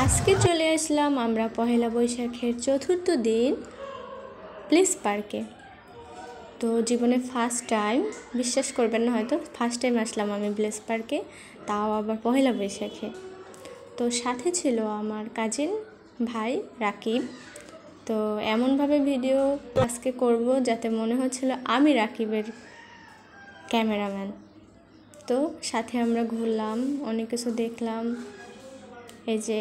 আজকে চলে আসলাম আমরা পহেলা বৈশাখের চতুর্থ দিন প্লেস পার্কে। তো জীবনে ফার্স্ট টাইম, বিশ্বাস করবেন না হয়তো, ফার্স্ট টাইম আসলাম আমি প্লেস পার্কে, তাও আবার পহেলা বৈশাখে। তো সাথে ছিল আমার কাজিন ভাই রাকিব। তো এমনভাবে ভিডিও আজকে করব যাতে মনে হচ্ছিল আমি রাকিবের ক্যামেরাম্যান। তো সাথে আমরা ঘুরলাম, অনেক কিছু দেখলাম। এই যে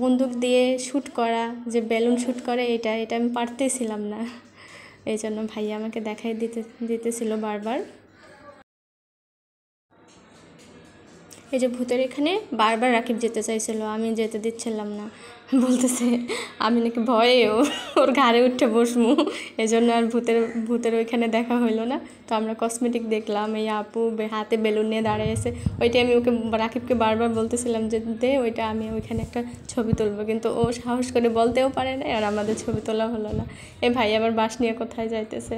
বন্দুক দিয়ে শ্যুট করা, যে বেলুন শ্যুট করে, এটা আমি পারতেছিলাম না, এই জন্য ভাইয়া আমাকে দেখাই দিতেছিল বারবার। এই যে ভূতের এখানে বারবার রাকিব যেতে চাইছিল, আমি যেতে দিচ্ছিলাম না, বলতেছে আমি নাকি ভয়ে ওর ঘাড়ে উঠে বসবো, এই জন্য আর ভূতের ওইখানে দেখা হইলো না। তো আমরা কসমেটিক দেখলাম, এই আপু হাতে বেলুন নিয়ে দাঁড়িয়েছে, ওইটা আমি ওকে রাকিবকে বারবার বলতেছিলাম যে দে ওইটা, আমি ওইখানে একটা ছবি তুলবো, কিন্তু ও সাহস করে বলতেও পারে না, আর আমাদের ছবি তোলা হলো না। এই ভাই আবার বাস নিয়ে কোথায় যাইতেছে।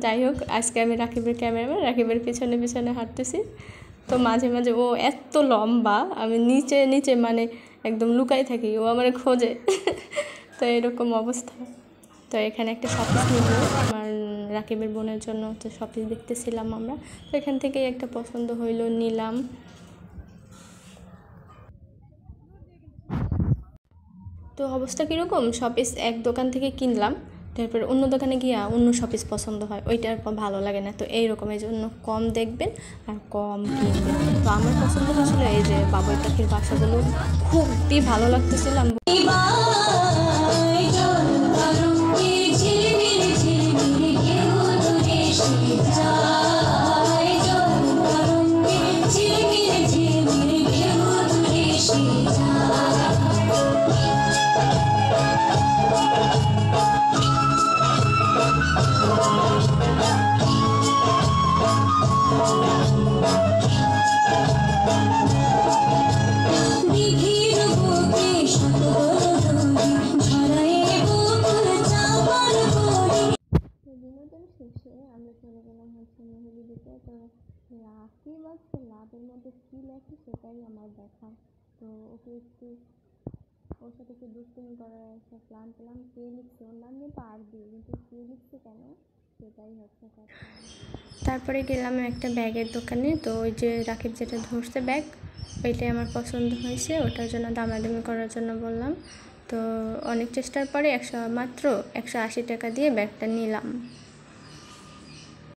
যাই হোক, আজকে আমি রাকিবের ক্যামেরাম্যান, রাকিবের পিছনে পিছনে হাঁটতেছি। তো মাঝে মাঝে ও এত লম্বা, আমি নিচে নিচে মানে একদম লুকাই থাকি, ও আমার খোঁজে। তো এরকম অবস্থা। তো এখানে একটা শপিস নিব আমার রাকিবের বোনের জন্য, তো শপিস দেখতেছিলাম আমরা। তো এখান থেকেই একটা পছন্দ হইলো, নিলাম। তো অবস্থা কীরকম, শপিস এক দোকান থেকে কিনলাম, তারপর অন্য দোকানে গিয়া অন্য শপিস পছন্দ হয়, ওইটার ভালো লাগে না। তো এইরকম, এই জন্য কম দেখবেন আর কম কিনবেন। তো আমার পছন্দ হয়েছিল এই যে বাবুই পাখির বাসাগুলো, খুবই ভালো লাগতেছিল। বিনোদন শেষে আমরা চলে গেলাম হচ্ছে মুভি দিতে। তো রাকিব আজকে লাভের মধ্যে কী লেখে সেটাই আমার দেখা। তো ওকে একটু ওর সাথে একটু দুষ্টুমি করার একটা প্ল্যান পেলাম। কে লিখছে, ওর নাম কিন্তু আরবি, কিন্তু কে লিখছে কেন সেটাই হচ্ছে কথা। তারপরে গেলাম একটা ব্যাগের দোকানে। তো ওই যে রাকিব যেটা ধরছে ব্যাগ, ওইটাই আমার পছন্দ হয়েছে, ওটার জন্য দামাদামি করার জন্য বললাম। তো অনেক চেষ্টার পরে মাত্র 180 টাকা দিয়ে ব্যাগটা নিলাম।